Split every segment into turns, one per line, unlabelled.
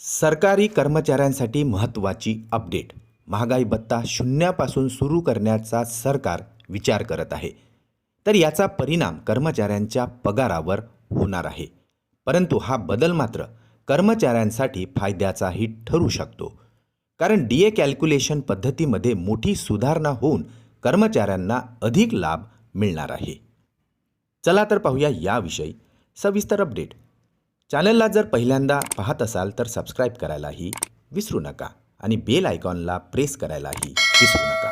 सरकारी कर्मचाऱ्यांसाठी महत्त्वाची अपडेट. महागाई भत्ता शून्यापासून सुरू करण्याचा सरकार विचार करत आहे. तर याचा परिणाम कर्मचाऱ्यांच्या पगारावर होणार आहे. परंतु हा बदल मात्र कर्मचाऱ्यांसाठी फायद्याचाही ठरू शकतो. कारण डीए कॅल्क्युलेशन पद्धतीमध्ये मोठी सुधारणा होऊन कर्मचाऱ्यांना अधिक लाभ मिळणार आहे. चला तर पाहूया याविषयी सविस्तर अपडेट. चॅनलला जर पहिल्यांदा पाहत असाल तर सबस्क्राईब करायलाही विसरू नका आणि बेल आयकॉनला प्रेस करायलाही विसरू नका.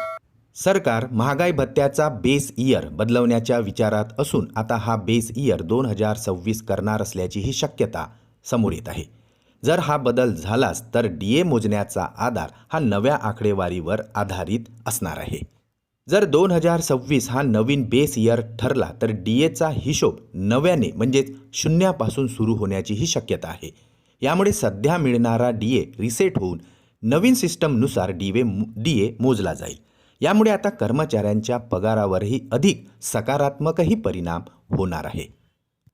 सरकार महागाई भत्त्याचा बेस इयर बदलवण्याच्या विचारात असून आता हा बेस इयर 2026 करणार असल्याचीही शक्यता समोर येत आहे. जर हा बदल झालाच तर डीए मोजण्याचा आधार हा नव्या आकडेवारीवर आधारित असणार आहे. जर 2026 हा नवीन बेस इयर ठरला तर डीएचा हिशोब नव्याने म्हणजेच शून्यापासून सुरू होण्याचीही शक्यता आहे. यामुळे सध्या मिळणारा डीए रिसेट होऊन नवीन सिस्टमनुसार डीए मोजला जाईल. यामुळे आता कर्मचाऱ्यांच्या पगारावरही अधिक सकारात्मकही परिणाम होणार आहे.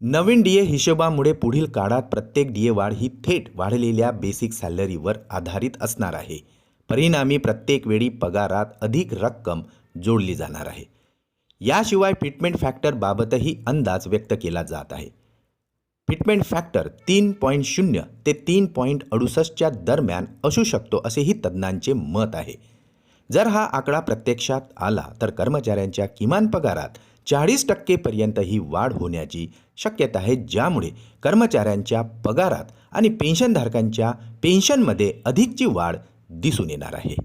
नवीन डीए हिशोबामुळे पुढील काळात प्रत्येक डीए वाढ ही थेट वाढलेल्या बेसिक सॅलरीवर आधारित असणार आहे. परिणामी प्रत्येक वेळी पगारात अधिक रक्कम जोडली जाणार आहे. याशिवाय फिटमेंट फॅक्टर बाबतही अंदाज व्यक्त केला जात आहे. फिटमेंट फॅक्टर 3.0 ते 3.68च्या दरम्यान असू शकतो असेही तज्ज्ञांचे मत आहे. जर हा आकडा प्रत्यक्षात आला तर कर्मचाऱ्यांच्या किमान पगारात 40% पर्यंतही वाढ होण्याची शक्यता आहे, ज्यामुळे कर्मचाऱ्यांच्या पगारात आणि पेन्शनधारकांच्या पेन्शनमध्ये अधिकची वाढ दिसून येणार आहे.